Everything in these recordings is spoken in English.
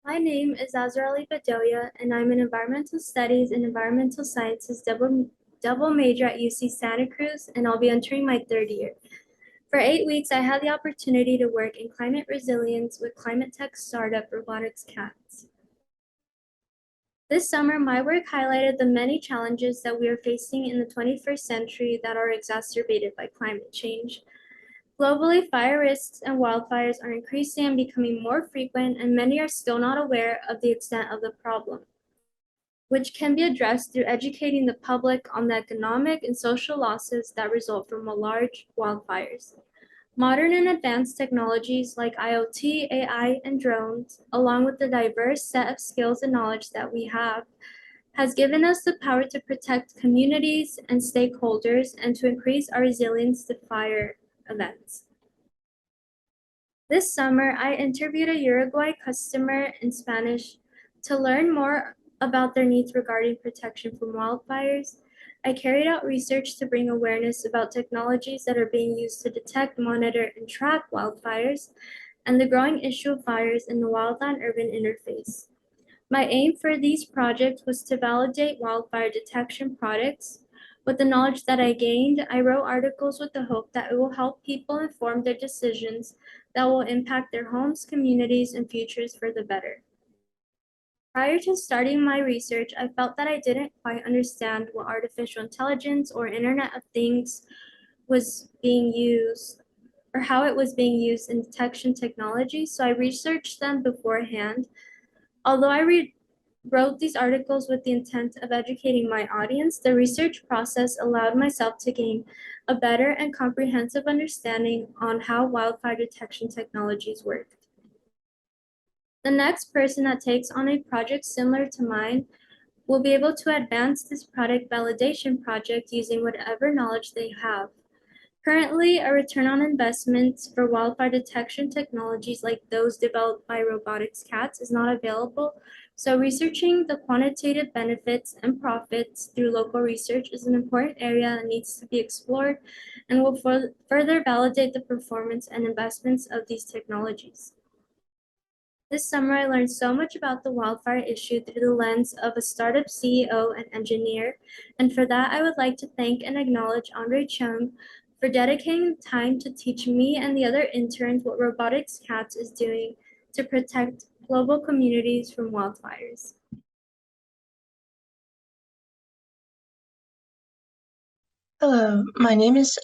My name is Azarely Bedolla, and I'm an Environmental Studies and Environmental Sciences double major at UC Santa Cruz, and I'll be entering my third year. For 8 weeks, I had the opportunity to work in climate resilience with climate tech startup Robotics Cats. This summer, my work highlighted the many challenges that we are facing in the 21st century that are exacerbated by climate change. Globally, fire risks and wildfires are increasing and becoming more frequent, and many are still not aware of the extent of the problem, which can be addressed through educating the public on the economic and social losses that result from large wildfires. Modern and advanced technologies like IoT, AI, and drones, along with the diverse set of skills and knowledge that we have, has given us the power to protect communities and stakeholders and to increase our resilience to fire events. This summer, I interviewed a Uruguay customer in Spanish to learn more about their needs regarding protection from wildfires. I carried out research to bring awareness about technologies that are being used to detect, monitor, and track wildfires, and the growing issue of fires in the wildland-urban interface. My aim for these projects was to validate wildfire detection products. With the knowledge that I gained, I wrote articles with the hope that it will help people inform their decisions that will impact their homes, communities, and futures for the better. Prior to starting my research, I felt that I didn't quite understand what artificial intelligence or Internet of Things was being used or how it was being used in detection technology, so I researched them beforehand. Although I wrote these articles with the intent of educating my audience, the research process allowed myself to gain a better and comprehensive understanding on how wildfire detection technologies work. The next person that takes on a project similar to mine will be able to advance this product validation project using whatever knowledge they have. Currently, a return on investments for wildfire detection technologies like those developed by Robotics Cats is not available, so researching the quantitative benefits and profits through local research is an important area that needs to be explored and will further validate the performance and investments of these technologies. This summer, I learned so much about the wildfire issue through the lens of a startup CEO and engineer, and for that, I would like to thank and acknowledge Andre Chung for dedicating time to teach me and the other interns what Robotics Cats is doing to protect global communities from wildfires. Hello, my name is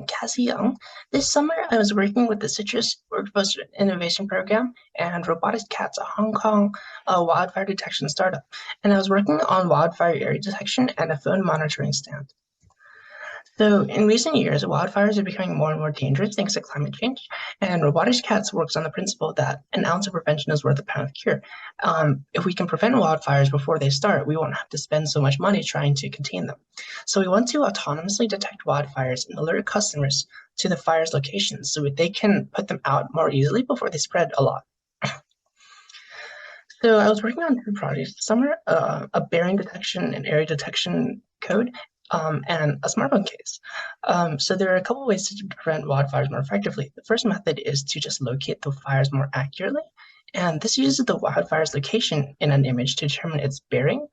Cassie Young. This summer, I was working with the CITRIS Workforce Innovation Program and Robotics Cats, a Hong Kong wildfire detection startup. And I was working on wildfire area detection and a phone monitoring stand. So in recent years, wildfires are becoming more and more dangerous thanks to climate change. And Robotics Cats works on the principle that an ounce of prevention is worth a pound of cure. If we can prevent wildfires before they start, we won't have to spend so much money trying to contain them. So we want to autonomously detect wildfires and alert customers to the fire's locations so that they can put them out more easily before they spread a lot. So I was working on 2 projects this summer, a bearing detection and area detection code, and a smartphone case. So there are a couple ways to prevent wildfires more effectively. The first method is to just locate the fires more accurately. And this uses the wildfire's location in an image to determine its bearing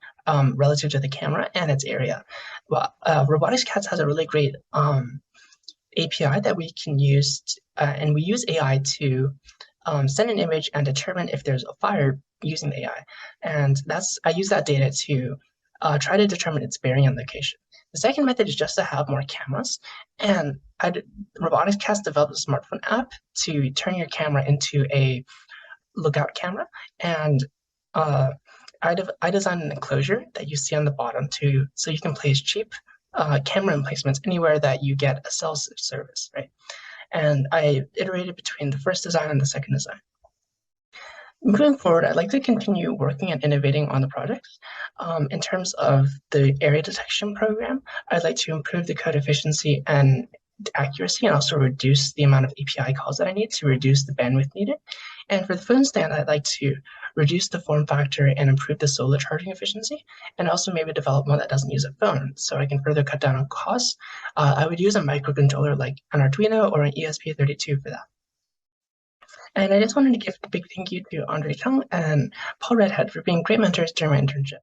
relative to the camera and its area. Well, Robotics Cats has a really great API that we can use, and we use AI to send an image and determine if there's a fire using the AI. And I use that data to try to determine its bearing and location. The second method is just to have more cameras. And Robotics Cats developed a smartphone app to turn your camera into a lookout camera. And I designed an enclosure that you see on the bottom so you can place cheap camera emplacements anywhere that you get a cell service, right? And I iterated between the first design and the second design. Moving forward, I'd like to continue working and innovating on the projects. In terms of the area detection program, I'd like to improve the code efficiency and accuracy and also reduce the amount of API calls that I need to reduce the bandwidth needed. And for the phone stand, I'd like to reduce the form factor and improve the solar charging efficiency, and also maybe develop one that doesn't use a phone so I can further cut down on costs. I would use a microcontroller like an Arduino or an ESP32 for that. And I just wanted to give a big thank you to Andre Chung and Paul Redhead for being great mentors during my internship.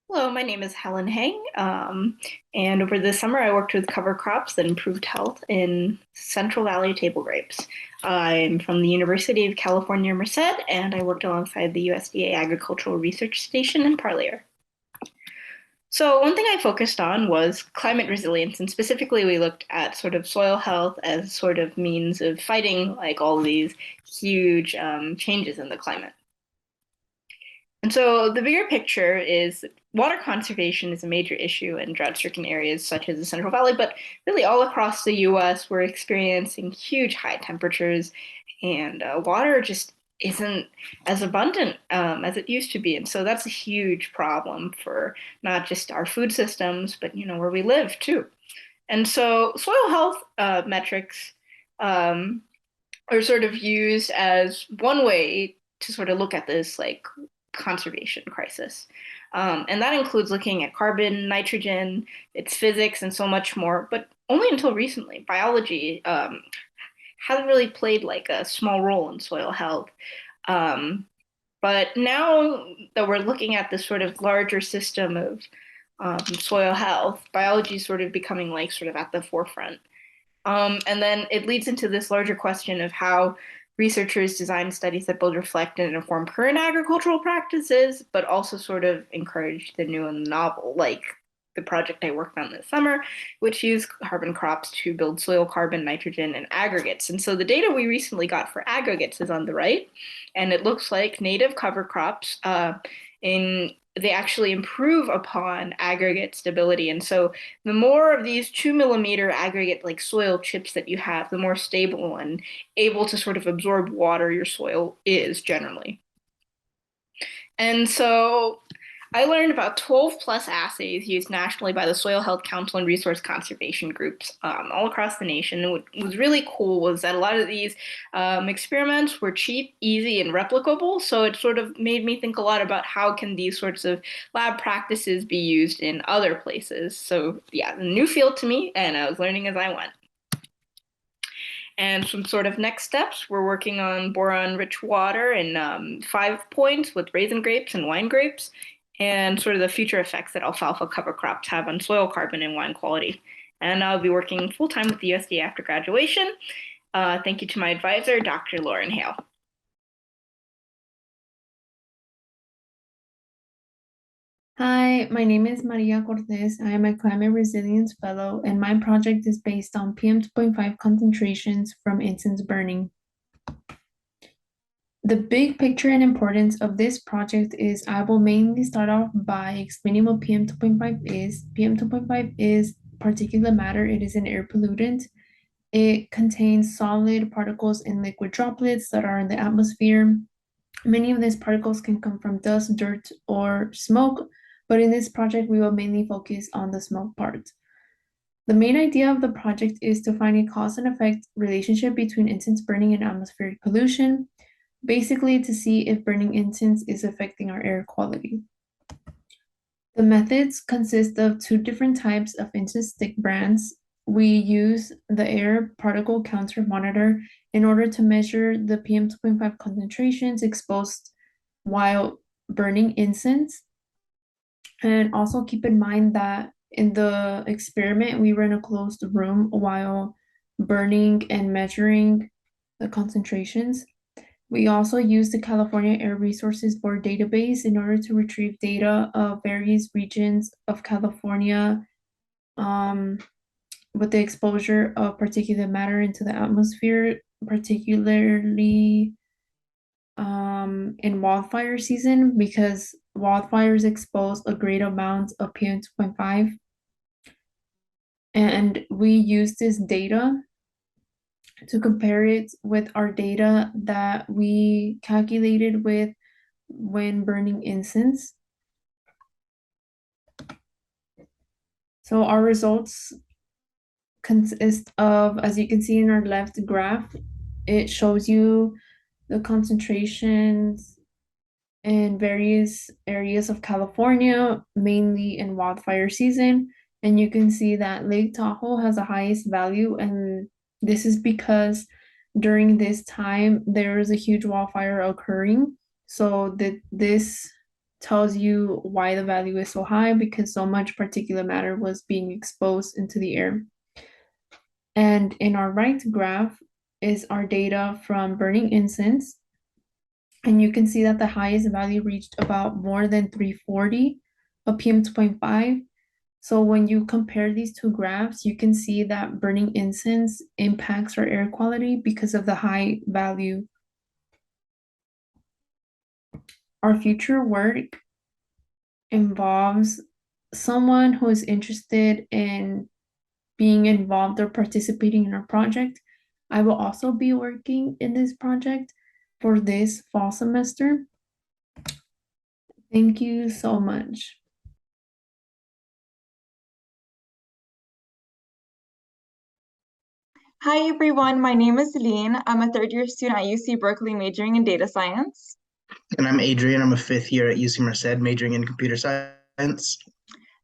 Hello, my name is Helen Heng, and over the summer I worked with cover crops that improved health in Central Valley table grapes. I'm from the University of California, Merced, and I worked alongside the USDA Agricultural Research Station in Parlier. So one thing I focused on was climate resilience, and specifically we looked at sort of soil health as sort of means of fighting like all these huge changes in the climate. And so the bigger picture is water conservation is a major issue in drought-stricken areas such as the Central Valley, but really all across the US, we're experiencing huge high temperatures, and water just isn't as abundant as it used to be. And so that's a huge problem for not just our food systems, but where we live too. And so soil health metrics are sort of used as one way to sort of look at this like conservation crisis. And that includes looking at carbon, nitrogen, its physics, and so much more. But only until recently, biology hasn't really played like a small role in soil health. Um, but now that we're looking at this sort of larger system of soil health, biology is sort of becoming like sort of at the forefront. And then it leads into this larger question of how researchers design studies that both reflect and inform current agricultural practices, but also sort of encourage the new and novel, like the project I worked on this summer, which used carbon crops to build soil carbon, nitrogen, and aggregates. And so the data we recently got for aggregates is on the right, and it looks like native cover crops in they actually improve upon aggregate stability. And so the more of these 2 millimeter aggregate like soil chips that you have, the more stable and able to sort of absorb water your soil is generally. And so I learned about 12 plus assays used nationally by the Soil Health Council and resource conservation groups all across the nation. And what was really cool was that a lot of these experiments were cheap, easy, and replicable. So it sort of made me think a lot about how can these sorts of lab practices be used in other places. So yeah, a new field to me, and I was learning as I went. And some sort of next steps, we're working on boron-rich water in 5 points with raisin grapes and wine grapes, and sort of the future effects that alfalfa cover crops have on soil carbon and wine quality. And I'll be working full-time with the USDA after graduation. Thank you to my advisor, Dr. Lauren Hale. Hi, my name is Maria Cortes. I am a climate resilience fellow, and my project is based on PM 2.5 concentrations from incense burning. The big picture and importance of this project is I will mainly start off by explaining what PM 2.5 is. PM 2.5 is particulate matter. It is an air pollutant. It contains solid particles and liquid droplets that are in the atmosphere. Many of these particles can come from dust, dirt, or smoke, but in this project, we will mainly focus on the smoke part. The main idea of the project is to find a cause and effect relationship between incense burning and atmospheric pollution, basically to see if burning incense is affecting our air quality. The methods consist of 2 different types of incense stick brands. We use the air particle counter monitor in order to measure the PM 2.5 concentrations exposed while burning incense. And also keep in mind that in the experiment, we were in a closed room while burning and measuring the concentrations. We also use the California Air Resources Board database in order to retrieve data of various regions of California with the exposure of particulate matter into the atmosphere, particularly in wildfire season, because wildfires expose a great amount of PM 2.5. And we use this data to compare it with our data that we calculated with when burning incense. So our results consist of, as you can see in our left graph, it shows you the concentrations in various areas of California, mainly in wildfire season. And you can see that Lake Tahoe has the highest value, and this is because during this time there is a huge wildfire occurring. So this tells you why the value is so high, because so much particulate matter was being exposed into the air. And in our right graph is our data from burning incense. And you can see that the highest value reached about more than 340 of PM2.5. So when you compare these two graphs, you can see that burning incense impacts our air quality because of the high value. Our future work involves someone who is interested in being involved or participating in our project. I will also be working in this project for this fall semester. Thank you so much. Hi everyone, my name is Lynn. I'm a third year student at UC Berkeley majoring in data science. And I'm Adrian. I'm a fifth year at UC Merced majoring in computer science.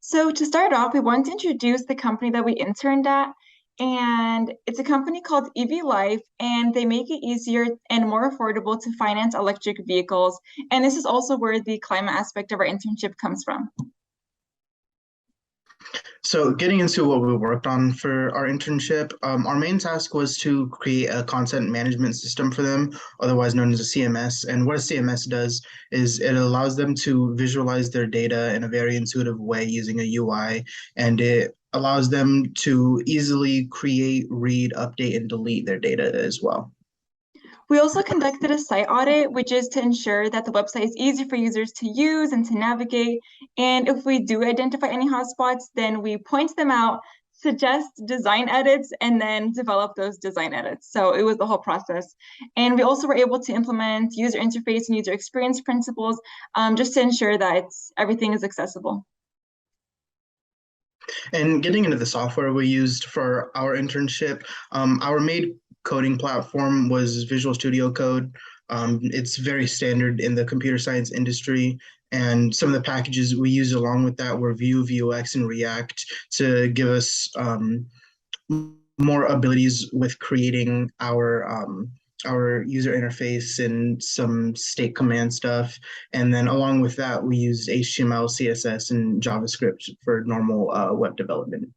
So to start off, we want to introduce the company that we interned at. And it's a company called EV Life, and they make it easier and more affordable to finance electric vehicles. And this is also where the climate aspect of our internship comes from. So getting into what we worked on for our internship, our main task was to create a content management system for them, otherwise known as a CMS. And what a CMS does is it allows them to visualize their data in a very intuitive way using a UI, and it allows them to easily create, read, update, and delete their data as well. We also conducted a site audit, which is to ensure that the website is easy for users to use and to navigate. And if we do identify any hotspots, then we point them out, suggest design edits, and then develop those design edits. So it was the whole process. And we also were able to implement user interface and user experience principles just to ensure that everything is accessible. And getting into the software we used for our internship, our main coding platform was Visual Studio Code. It's very standard in the computer science industry. And some of the packages we used along with that were Vue, Vuex, and React to give us more abilities with creating our user interface and some state command stuff. And then along with that, we used HTML, CSS, and JavaScript for normal web development.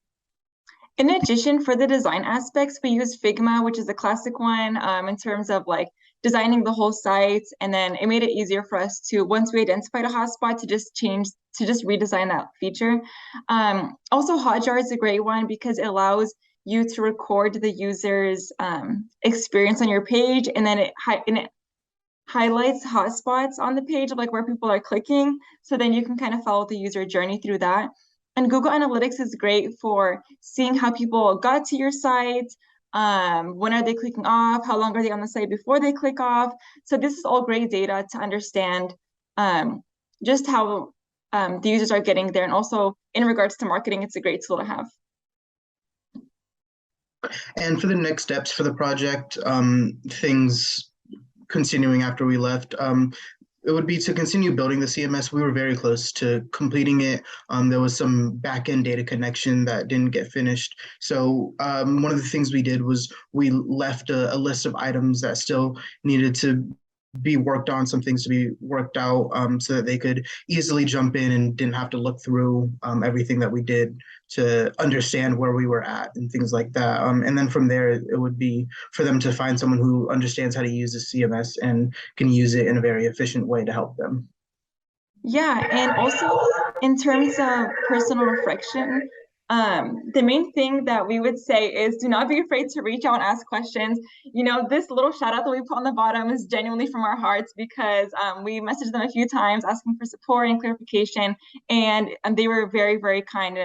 In addition, for the design aspects, we use Figma, which is a classic one in terms of like designing the whole site. And then it made it easier for us to, once we identified a hotspot, to just redesign that feature. Also, Hotjar is a great one because it allows you to record the user's experience on your page, and then it highlights hotspots on the page of like where people are clicking. So then you can kind of follow the user journey through that. And Google Analytics is great for seeing how people got to your site, when are they clicking off, how long are they on the site before they click off. So this is all great data to understand just how the users are getting there. And also in regards to marketing, it's a great tool to have. And for the next steps for the project, things continuing after we left, it would be to continue building the CMS. We were very close to completing it. There was some backend data connection that didn't get finished. So one of the things we did was we left a list of items that still needed to be worked on, some things to be worked out, so that they could easily jump in and didn't have to look through everything that we did to understand where we were at and things like that. And then from there, it would be for them to find someone who understands how to use the CMS and can use it in a very efficient way to help them. Yeah, and also in terms of personal reflection, the main thing that we would say is do not be afraid to reach out and ask questions. You know, this little shout out that we put on the bottom is genuinely from our hearts because we messaged them a few times asking for support and clarification, and they were very, very kind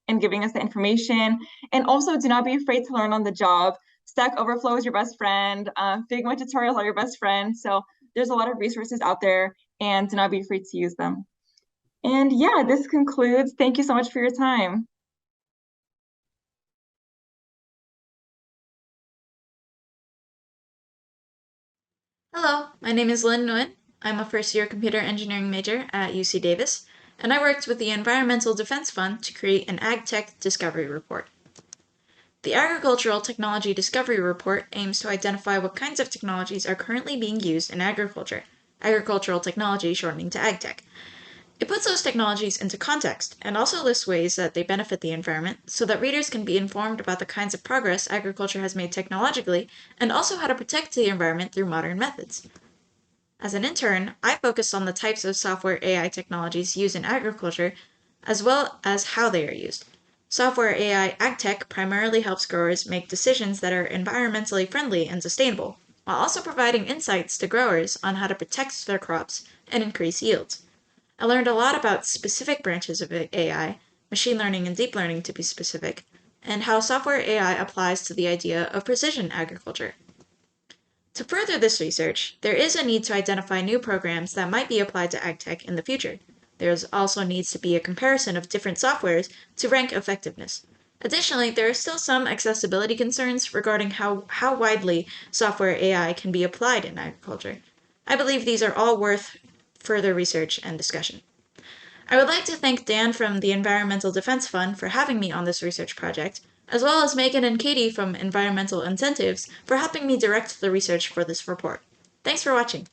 in giving us the information. And also do not be afraid to learn on the job. Stack Overflow is your best friend. Figma tutorials are your best friend. So there's a lot of resources out there, and do not be afraid to use them. And yeah, this concludes. Thank you so much for your time. Hello, my name is Lynn. I'm a first-year computer engineering major at UC Davis, and I worked with the Environmental Defense Fund to create an AgTech Discovery Report. The Agricultural Technology Discovery Report aims to identify what kinds of technologies are currently being used in agriculture, agricultural technology shortening to AgTech. It puts those technologies into context and also lists ways that they benefit the environment so that readers can be informed about the kinds of progress agriculture has made technologically and also how to protect the environment through modern methods. As an intern, I focused on the types of software AI technologies used in agriculture as well as how they are used. Software AI AgTech primarily helps growers make decisions that are environmentally friendly and sustainable, while also providing insights to growers on how to protect their crops and increase yields. I learned a lot about specific branches of AI, machine learning and deep learning to be specific, and how software AI applies to the idea of precision agriculture. To further this research, there is a need to identify new programs that might be applied to AgTech in the future. There also needs to be a comparison of different softwares to rank effectiveness. Additionally, there are still some accessibility concerns regarding how widely software AI can be applied in agriculture. I believe these are all worth further research and discussion. I would like to thank Dan from the Environmental Defense Fund for having me on this research project, as well as Megan and Katie from Environmental Incentives for helping me direct the research for this report. Thanks for watching.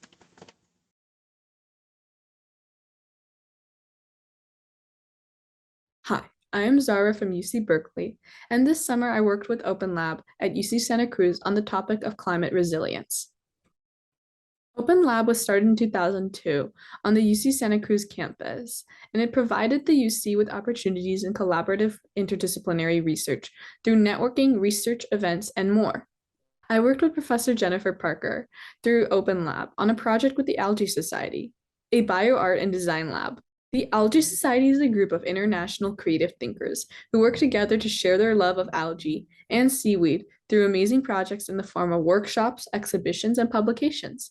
Hi, I am Zara from UC Berkeley, and this summer I worked with Open Lab at UC Santa Cruz on the topic of climate resilience. Open Lab was started in 2002 on the UC Santa Cruz campus, and it provided the UC with opportunities in collaborative interdisciplinary research through networking, research events, and more. I worked with Professor Jennifer Parker through Open Lab on a project with the Algae Society, a bioart and design lab. The Algae Society is a group of international creative thinkers who work together to share their love of algae and seaweed through amazing projects in the form of workshops, exhibitions, and publications.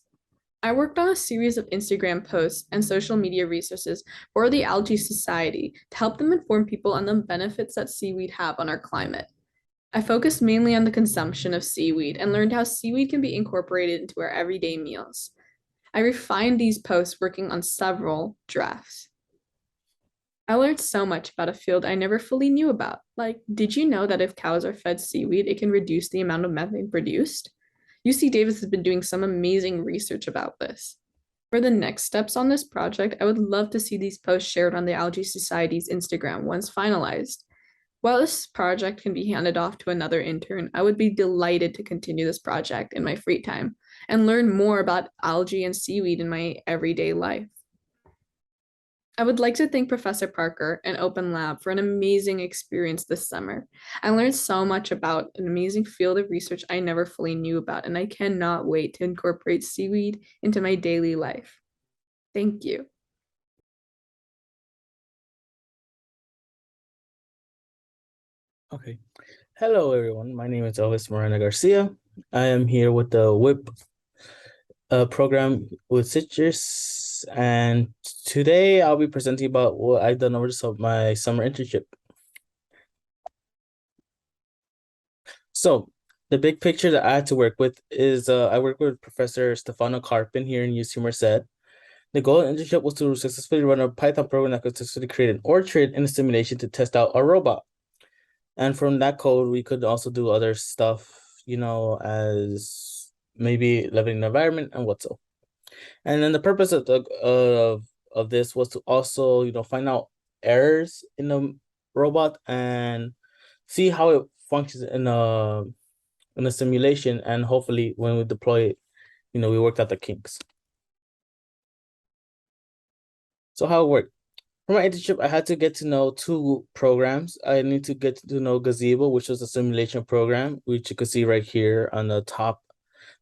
I worked on a series of Instagram posts and social media resources for the Algae Society to help them inform people on the benefits that seaweed have on our climate. I focused mainly on the consumption of seaweed and learned how seaweed can be incorporated into our everyday meals. I refined these posts working on several drafts. I learned so much about a field I never fully knew about. Like, did you know that if cows are fed seaweed, it can reduce the amount of methane produced? UC Davis has been doing some amazing research about this. For the next steps on this project, I would love to see these posts shared on the Algae Society's Instagram once finalized. While this project can be handed off to another intern, I would be delighted to continue this project in my free time and learn more about algae and seaweed in my everyday life. I would like to thank Professor Parker and Open Lab for an amazing experience this summer. I learned so much about an amazing field of research I never fully knew about, and I cannot wait to incorporate seaweed into my daily life. Thank you. Okay. Hello, everyone. My name is Elvis Moreno Garcia. I am here with the WHIP program with CITRIS, and today I'll be presenting about what I've done over my summer internship. So the big picture that I had to work with is I work with Professor Stefano Carpin here in UC Merced. The goal of the internship was to successfully run a Python program that could successfully create an orchard in a simulation to test out a robot. And from that code, we could also do other stuff, as maybe living in the environment and what so. And then the purpose of this was to also, find out errors in the robot and see how it functions in a simulation. And hopefully, when we deploy it, we worked out the kinks. So how it worked. For my internship, I had to get to know two programs. I need to get to know Gazebo, which was a simulation program, which you can see right here on the top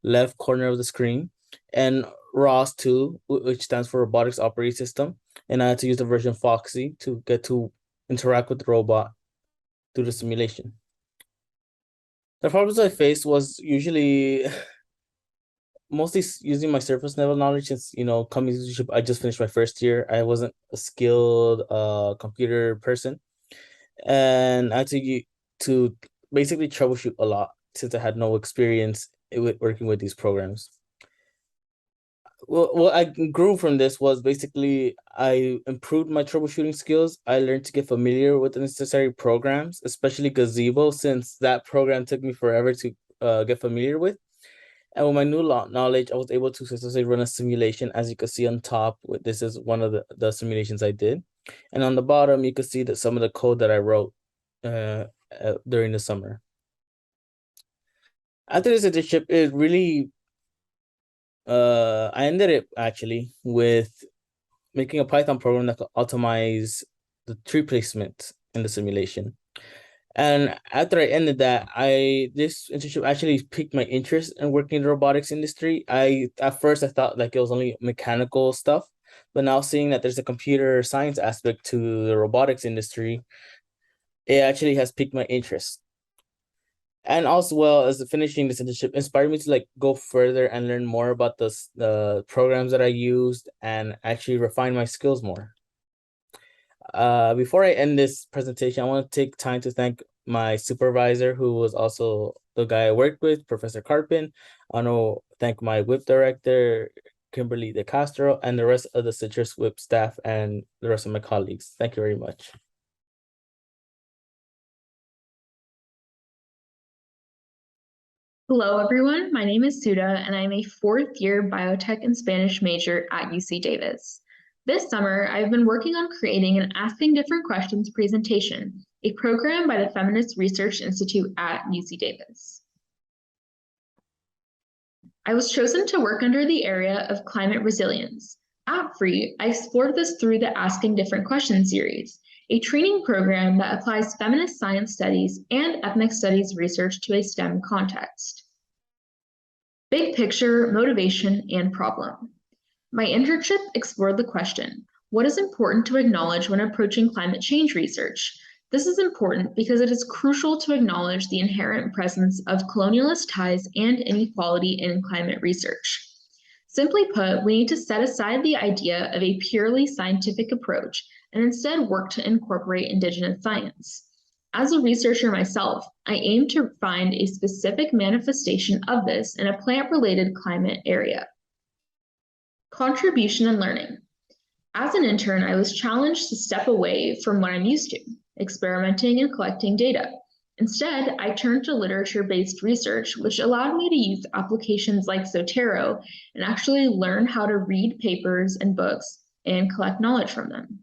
left corner of the screen, and ROS2, which stands for Robotics Operating System. And I had to use the version Foxy to get to interact with the robot through the simulation. The problems I faced was usually mostly using my surface level knowledge since, coming to leadership, I just finished my first year. I wasn't a skilled computer person. And I had to basically troubleshoot a lot since I had no experience with working with these programs. what I grew from this was basically I improved my troubleshooting skills. I learned to get familiar with the necessary programs, especially Gazebo, since that program took me forever to get familiar with. And with my new knowledge, I was able to successfully run a simulation. As you can see on top, this is one of the simulations I did. And on the bottom, you can see that some of the code that I wrote during the summer. After this internship, it really, I ended it actually with making a Python program that could optimize the tree placement in the simulation. And after I ended that, this internship actually piqued my interest in working in the robotics industry. At first I thought like it was only mechanical stuff, but now seeing that there's a computer science aspect to the robotics industry, it actually has piqued my interest. And also, well as finishing this internship inspired me to like go further and learn more about the programs that I used and actually refine my skills more. Before I end this presentation, I want to take time to thank my supervisor, who was also the guy I worked with, Professor Carpin. I want to thank my WIP director, Kimberly De Castro, and the rest of the CITRIS WIP staff and the rest of my colleagues. Thank you very much. Hello, everyone. My name is Suda, and I'm a fourth-year biotech and Spanish major at UC Davis. This summer, I've been working on creating an Asking Different Questions presentation, a program by the Feminist Research Institute at UC Davis. I was chosen to work under the area of climate resilience. At FREE, I explored this through the Asking Different Questions series, a training program that applies feminist science studies and ethnic studies research to a STEM context. Big picture, motivation, and problem. My internship explored the question, what is important to acknowledge when approaching climate change research? This is important because it is crucial to acknowledge the inherent presence of colonialist ties and inequality in climate research. Simply put, we need to set aside the idea of a purely scientific approach and instead work to incorporate Indigenous science. As a researcher myself, I aim to find a specific manifestation of this in a plant-related climate area. Contribution and learning. As an intern, I was challenged to step away from what I'm used to, experimenting and collecting data. Instead, I turned to literature-based research, which allowed me to use applications like Zotero and actually learn how to read papers and books and collect knowledge from them.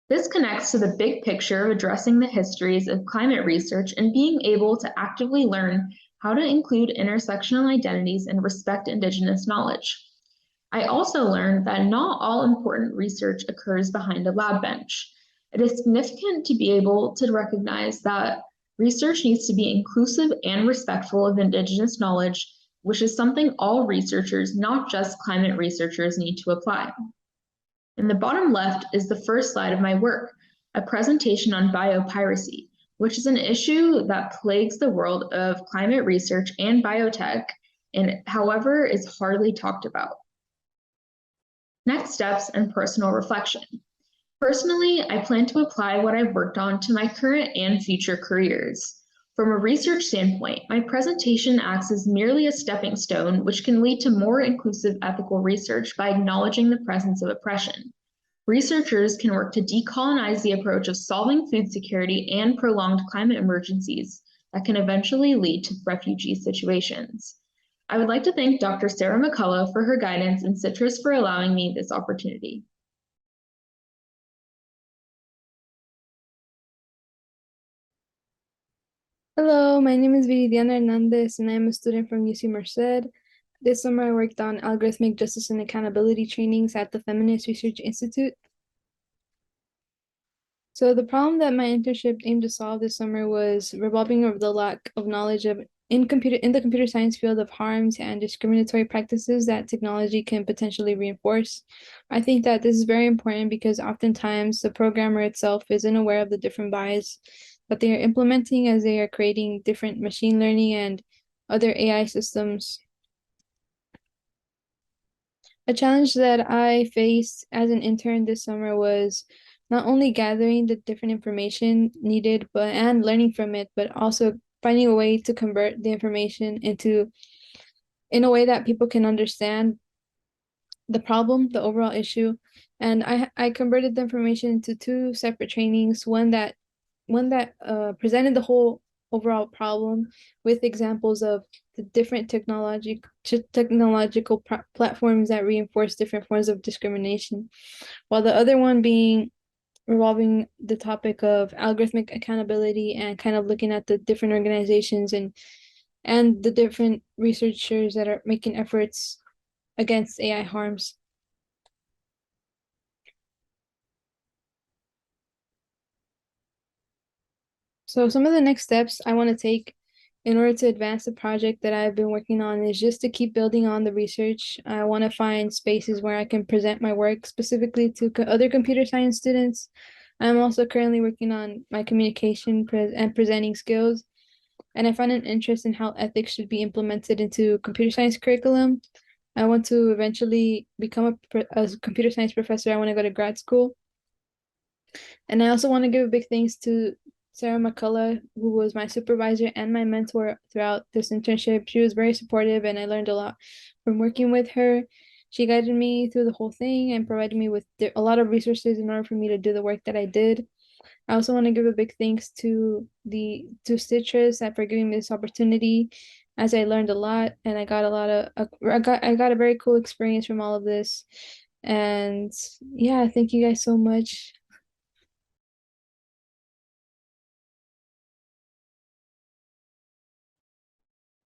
This connects to the big picture of addressing the histories of climate research and being able to actively learn how to include intersectional identities and respect Indigenous knowledge. I also learned that not all important research occurs behind a lab bench. It is significant to be able to recognize that research needs to be inclusive and respectful of Indigenous knowledge, which is something all researchers, not just climate researchers, need to apply. In the bottom left is the first slide of my work, a presentation on biopiracy, which is an issue that plagues the world of climate research and biotech, and however is hardly talked about. Next steps and personal reflection. Personally, I plan to apply what I've worked on to my current and future careers. From a research standpoint, my presentation acts as merely a stepping stone, which can lead to more inclusive ethical research by acknowledging the presence of oppression. Researchers can work to decolonize the approach of solving food security and prolonged climate emergencies that can eventually lead to refugee situations. I would like to thank Dr. Sarah McCullough for her guidance and CITRIS for allowing me this opportunity. Hello, my name is Viridiana Hernandez, and I'm a student from UC Merced. This summer, I worked on algorithmic justice and accountability trainings at the Feminist Research Institute. So the problem that my internship aimed to solve this summer was revolving over the lack of knowledge in the computer science field of harms and discriminatory practices that technology can potentially reinforce. I think that this is very important because oftentimes the programmer itself isn't aware of the different bias that they are implementing as they are creating different machine learning and other AI systems. A challenge that I faced as an intern this summer was not only gathering the different information needed and learning from it, but also finding a way to convert the information in a way that people can understand the problem, the overall issue, and I converted the information into two separate trainings, one that presented the whole overall problem with examples of the different technological platforms that reinforce different forms of discrimination, while the other one being revolving the topic of algorithmic accountability and kind of looking at the different organizations and the different researchers that are making efforts against AI harms. So some of the next steps I want to take in order to advance the project that I've been working on is just to keep building on the research. I want to find spaces where I can present my work specifically to other computer science students. I'm also currently working on my communication and presenting skills, and I find an interest in how ethics should be implemented into computer science curriculum. I want to eventually become a computer science professor. I want to go to grad school. And I also want to give a big thanks to Sarah McCullough, who was my supervisor and my mentor throughout this internship. She was very supportive and I learned a lot from working with her. She guided me through the whole thing and provided me with a lot of resources in order for me to do the work that I did. I also want to give a big thanks to CITRIS for giving me this opportunity, as I learned a lot and I got I got a very cool experience from all of this. And yeah, thank you guys so much.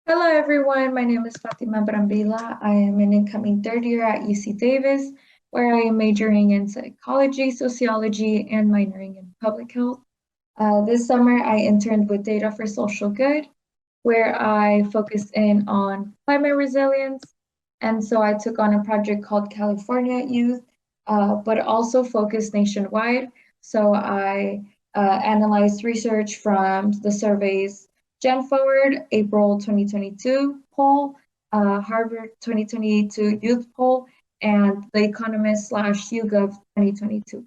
Hello everyone, my name is Fatima Brambilla. I am an incoming third year at UC Davis, where I am majoring in psychology, sociology, and minoring in public health. This summer, I interned with Data for Social Good, where I focused in on climate resilience. And so I took on a project called California Youth, but also focused nationwide. So I analyzed research from the surveys Gen Forward, April 2022 poll, Harvard 2022 youth poll, and The Economist / YouGov 2022.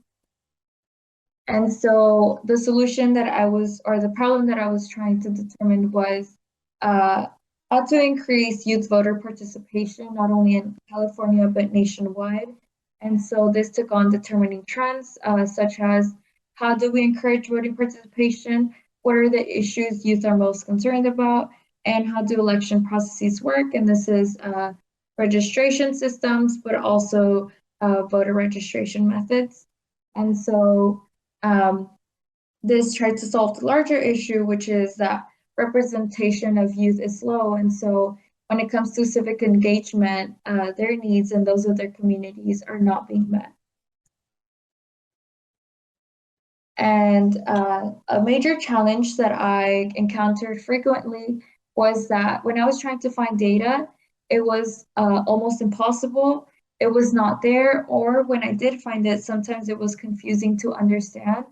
And so the solution that the problem that I was trying to determine was how to increase youth voter participation, not only in California, but nationwide. And so this took on determining trends, such as how do we encourage voting participation? What are the issues youth are most concerned about? And how do election processes work? And this is registration systems, but also voter registration methods. And so this tried to solve the larger issue, which is that representation of youth is low. And so when it comes to civic engagement, their needs and those of their communities are not being met. And a major challenge that I encountered frequently was that when I was trying to find data, it was almost impossible. It was not there, or when I did find it, sometimes it was confusing to understand.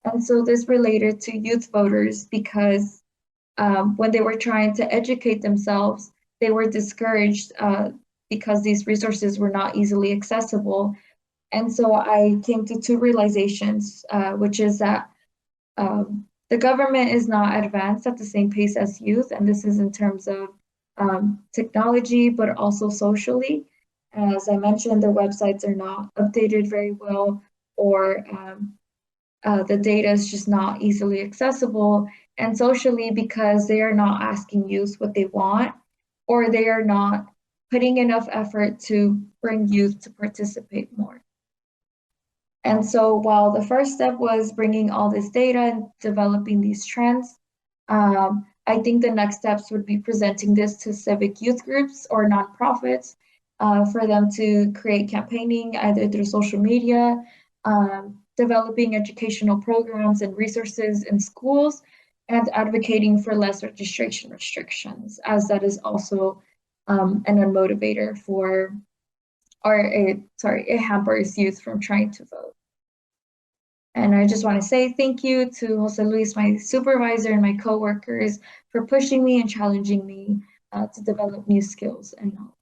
And so this related to youth voters because when they were trying to educate themselves, they were discouraged because these resources were not easily accessible. And so I came to two realizations, which is that the government is not advanced at the same pace as youth, and this is in terms of technology, but also socially. As I mentioned, their websites are not updated very well, or the data is just not easily accessible, and socially because they are not asking youth what they want, or they are not putting enough effort to bring youth to participate more. And so while the first step was bringing all this data and developing these trends, I think the next steps would be presenting this to civic youth groups or nonprofits for them to create campaigning either through social media, developing educational programs and resources in schools, and advocating for less registration restrictions, as that is also an unmotivator for, or it hampers youth from trying to vote. And I just want to say thank you to Jose Luis, my supervisor, and my coworkers for pushing me and challenging me to develop new skills and knowledge.